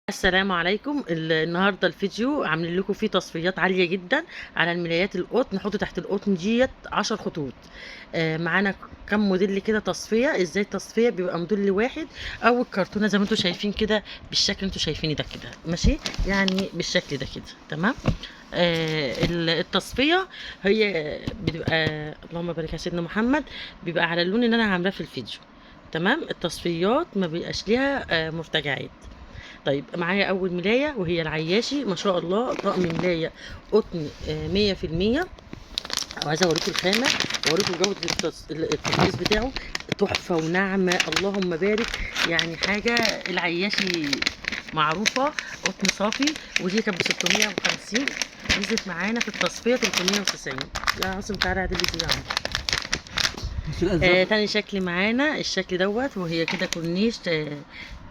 السلام عليكم. النهارده الفيديو عاملين لكم فيه تصفيات عاليه جدا على الملايات القطن. نحط تحت القطن ديت 10 خطوط. معانا كم موديل كده تصفيه. ازاي التصفيه؟ بيبقى موديل واحد او الكرتونه زي ما انتم شايفين كده، بالشكل اللي انتم شايفينه ده كده ماشي، يعني بالشكل ده كده تمام. التصفيه هي بتبقى، اللهم بارك على سيدنا محمد، بيبقى على اللون اللي انا عاملاه في الفيديو. تمام. التصفيات ما بيبقاش ليها مرتجعات. طيب معايا اول ملايه وهي العياشي، ما شاء الله طقم ملايه قطن 100%. وعايزه اوريكم الخامه واوريكم جوده التطريز بتاعه، تحفه وناعمه اللهم بارك. يعني حاجه العياشي معروفه قطن صافي. ودي كانت ب 650، نزلت معانا في التصفيه 390. يا عاصم تعالى اعدل لي دي عندي. تاني شكل معانا الشكل دوت، وهي كده كورنيش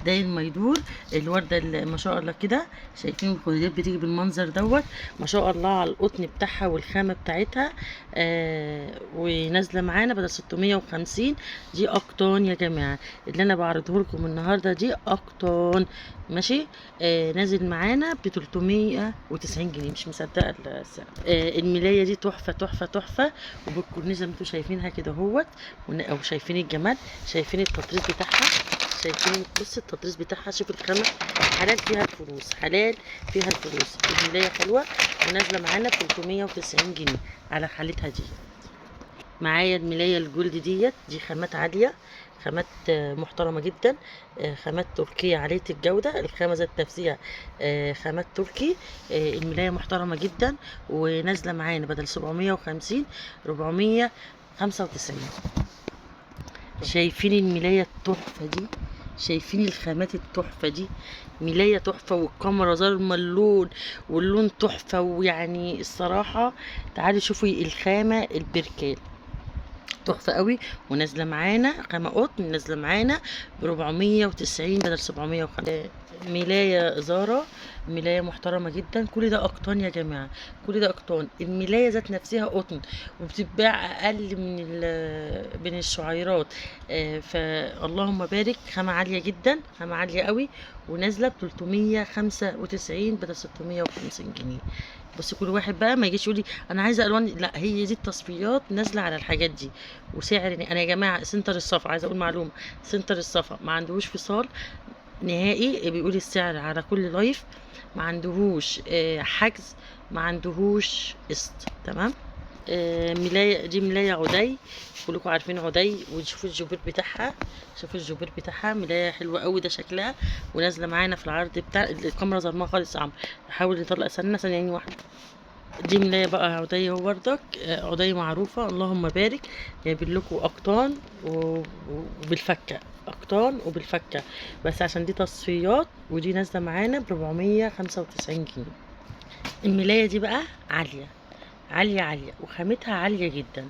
داير ما يدور. الورده اللي ما شاء الله كده شايفين الخدودات بتيجي بالمنظر دوت، ما شاء الله على القطن بتاعها والخامه بتاعتها. ونازله معانا بدل 650. دي اقطان يا جماعه، اللي انا بعرضه لكم النهارده دي اقطان ماشي. نازل معانا ب 390 جنيه، مش مصدقه السعر. الملايه دي تحفه تحفه تحفه، وبالكورنيش زي ما انتم شايفينها كده اهوت. او شايفين الجمال، شايفين التطريز بتاعها، شايفين بص التطريز بتاعها، شوف الخامه حلال فيها الفلوس، حلال فيها الفلوس. الملايه حلوه ونازله معانا ب 390 جنيه على حالتها دي. معايا الملايه الجولد ديت، دي خامات عاليه، خامات محترمه جدا، خامات تركيه عاليه الجوده. الخامه ذات نفسها خامات تركي. الملايه محترمه جدا ونازله معانا بدل 750 495. شايفين الملايه التحفه دي؟ شايفين الخامات التحفه دي؟ ملايه تحفه، والكاميرا ظالمه اللون، واللون تحفه. ويعني الصراحه تعالوا شوفوا الخامه البركال تحفه قوي. ونازله معانا خامه قطن، نازله معانا ب 490 بدل 750. ملايه زارا، ملايه محترمه جدا. كل ده اقطان يا جماعه، كل ده اقطان. الملايه ذات نفسها قطن، وبتتباع اقل من الشعيرات. فاللهم بارك، خامه عاليه جدا، خامه عاليه قوي. ونازله ب 395 بدل 650 جنيه. بس كل واحد بقى ما يجيش يقول لي انا عايزه الوان، لا، هي دي التصفيات نازله على الحاجات دي. وسعر انا يا جماعه سنتر الصفا، عايزه اقول معلومه، سنتر الصفا ما عندهوش فصال نهائي. بيقول السعر على كل لايف، ما عندهوش حجز، ما عندهوش قسط. تمام. ملايه دي ملايه عدي، كلكم عارفين عدي. ونشوفوا الجوبير بتاعها، شوفوا الجوبير بتاعها، ملايه حلوه قوي ده شكلها. ونازله معانا في العرض بتاع الكاميرا ظلمها خالص يا عم، نحاول نطلع ثانيه يعني واحده. دي ملاية بقى عودية هو بردك، عودية معروفة اللهم بارك. جايبين لكم أقطان وبالفكة، أقطان وبالفكة، بس عشان دي تصفيات. ودي نازلة معانا ب495 جنيه. الملاية دي بقى عالية عالية عالية، وخامتها عالية جدا.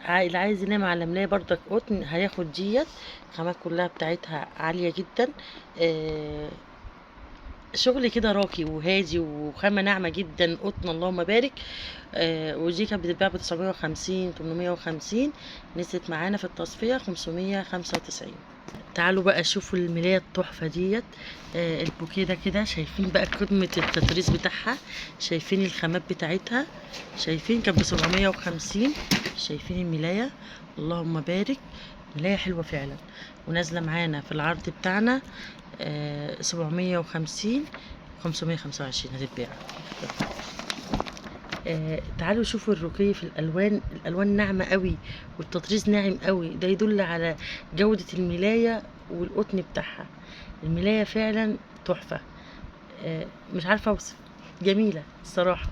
اللي عايز ينام على ملاية بردك قطن هياخد ديت. الخامات كلها بتاعتها عالية جدا. آه، شغل كده راقي وهادي، وخامة ناعمة جدا، قطن اللهم بارك. ودي كانت بتتباع ب 950 850، نزلت معانا في التصفية 595. تعالوا بقى شوفوا الملاية التحفة ديت. البوكيه ده كده، شايفين بقى قمة التطريز بتاعها، شايفين الخامات بتاعتها، شايفين كانت ب750. شايفين الملاية اللهم بارك، ملاية حلوة فعلا. ونازلة معانا في العرض بتاعنا 750 525 هتتباع. تعالوا شوفوا الرقي في الالوان، الالوان ناعمه قوي والتطريز ناعم قوي. ده يدل على جوده الملايه والقطن بتاعها. الملايه فعلا تحفه. مش عارفه اوصف، جميله الصراحه.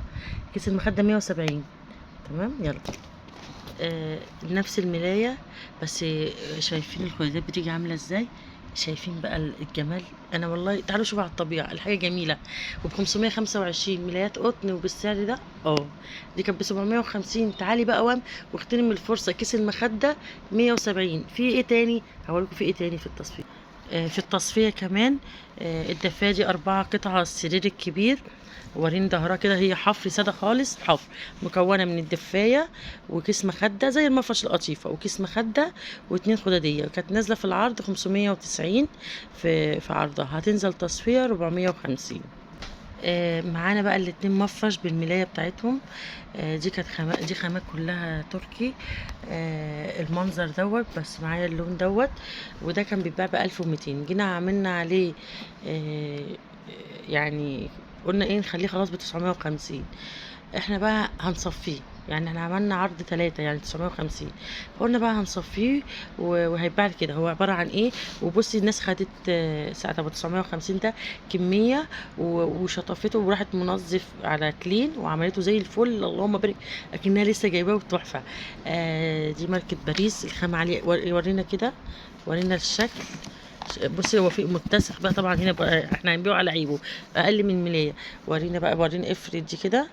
كيس المخده 170. تمام يلا. نفس الملايه، بس شايفين الخدادات بتيجي عامله ازاي؟ شايفين بقى الجمال. انا والله تعالوا شوفوا على الطبيعه، الحاجه جميله. وب 525 ملايات قطن وبالسعر ده. دي كانت ب 750. تعالي بقى واغتنم الفرصه. كيس المخده 170. في ايه تاني؟ هقولكم في ايه تاني في التصفيق. في التصفية كمان الدفاية دي 4 قطع على السرير الكبير. وريني ظهرها كده، هي حفر سادة خالص، حفر مكونة من الدفاية وكيس مخدة زي المفرش القطيفة وكيس مخدة و2 خدادية. كانت نازلة في العرض 590 في عرضها، هتنزل تصفية 450. معانا بقى الاتنين مفرش بالملاية بتاعتهم. دي كانت دي خامات كلها تركي. المنظر دوت، بس معايا اللون دوت، وده كان بيتباع ب1200. جينا عملنا عليه يعني قلنا ايه، نخليه خلاص ب950. احنا بقى هنصفيه، يعني احنا عملنا عرض 3 يعني 950، فقلنا بقى هنصفيه وهيتباع كده. هو عبارة عن ايه؟ وبصي الناس خدت ساعة ابو 950 ده كمية وشطفته وراحت منظف على كلين وعملته زي الفل، اللهم بارك، اكنها لسه جايباه تحفة. دي ماركة باريس، الخامة عالية. ورينا كده، ورينا الشكل. بصي هو في متسخ بقى طبعا، هنا بقى احنا هنبيعه على عيبه اقل من ملاية. ورينا بقى، ورينا افرد دي كده،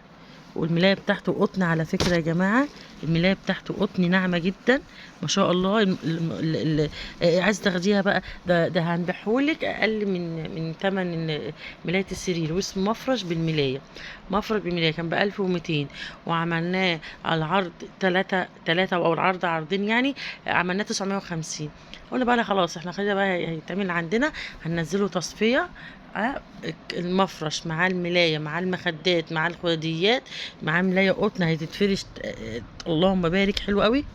والملاية بتاعته قطن على فكرة يا جماعة. الملاية بتاعته قطن ناعمة جدا ما شاء الله. عايز تاخديها بقى، ده هنبيعهولك اقل من تمن ملاية السرير. واسمه مفرش بالملاية. مفرش بالملاية كان ب1200، وعملناه على العرض 3 او العرض عرضين يعني، عملناه 950. قلنا بقى لا خلاص، احنا خلينا بقى هيتعمل عندنا، هننزله تصفية. المفرش مع الملاية مع المخدات مع الخداديات مع ملاية قطن هتتفرش. اللهم بارك، حلو قوي.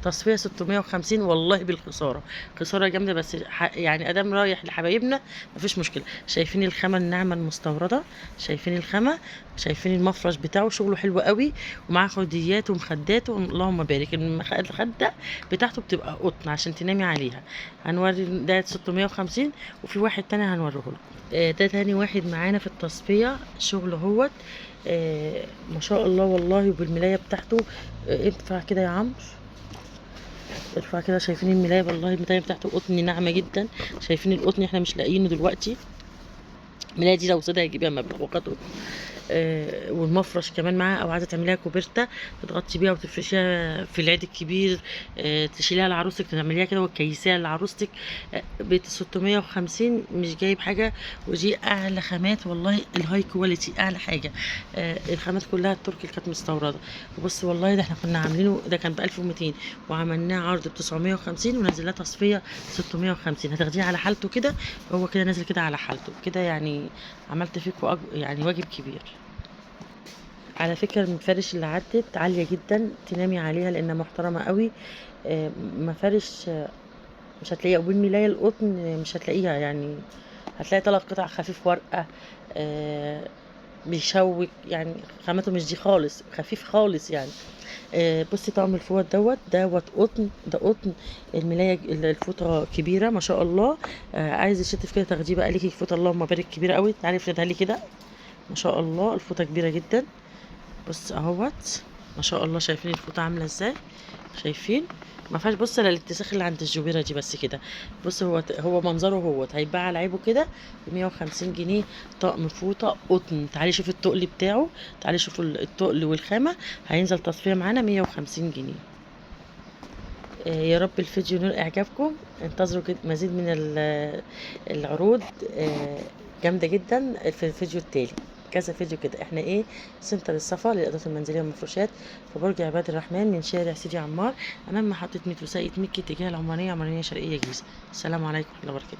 تصفية 650 والله بالخسارة، خسارة جامدة، بس يعني ادام رايح لحبايبنا مفيش مشكلة. شايفين الخامة الناعمة المستوردة، شايفين الخامة، شايفين المفرش بتاعه شغله حلو قوي، ومعاه خديات ومخدات، اللهم بارك. الخدة بتاعته بتبقى قطن عشان تنامي عليها. هنوري ده 650، وفي واحد تاني هنوريه لكم. ده تاني واحد معانا في التصفية، شغل هوت. ما شاء الله والله، وبالملاية بتاعته. ارفع كده يا عمرو، ارفع كده. شايفين الملاية؟ والله الملاية بتاعته قطن ناعمة جدا. شايفين القطن احنا مش لاقيينه دلوقتي. الملاية دي لو سادة هيجيبها مبلغ وقدره. والمفرش كمان معاها، او عايزه تعمليها كوبرتا تغطي بيها وتفرشيها في العيد الكبير، تشيليها لعروستك تعمليها كده وتكيسيها لعروستك. ب 650 مش جايب حاجه. ودي اعلى خامات والله، الهاي كواليتي اعلى حاجه. الخامات كلها التركي اللي كانت مستورده. وبص والله ده احنا كنا عاملينه، ده كان ب 1200 وعملناه عرض ب 950 ونزلناه تصفيه 650. هتاخديه على حالته كده، هو كده نازل كده على حالته كده يعني. عملت فيكم يعني واجب كبير. على فكرة المفارش اللي عدت عالية جدا، تنامي عليها لانها محترمة قوي. مفارش مش هتلاقيها، وبالملاية القطن مش هتلاقيها يعني. هتلاقي 3 قطع خفيف ورقة. بيشوك يعني، خامته مش دي خالص، خفيف خالص يعني. بصي طقم الفوط دوت قطن، ده قطن. الملاية الفوطة كبيرة ما شاء الله. عايز الشتف كده تاخديه بقى ليكي فوطة، اللهم بارك، كبيرة قوي. تعالي افردها لي كده، ما شاء الله الفوطة كبيرة جدا. بص اهوت، ما شاء الله. شايفين الفوطه عامله ازاي؟ شايفين؟ ما فيهاش بص الا الاتساخ اللي عند الجبيره دي بس كده. بص هو منظره هيتباع على عيبه كده ب 150 جنيه. طقم فوطه قطن. تعالي شوفي التقل بتاعه، تعالي شوفوا التقل والخامه. هينزل تصفيه معانا 150 جنيه. يا رب الفيديو ينال اعجابكم. انتظروا مزيد من العروض جامده جدا في الفيديو التالي. كذا فيديو كده. احنا ايه، سنتر الصفا للادوات المنزليه والمفروشات في برج عباد الرحمن، من شارع سيدي عمار، امام محطه مترو ساقية مكي، اتجاه العمرانيه شرقيه جيزه. السلام عليكم ورحمه الله وبركاته.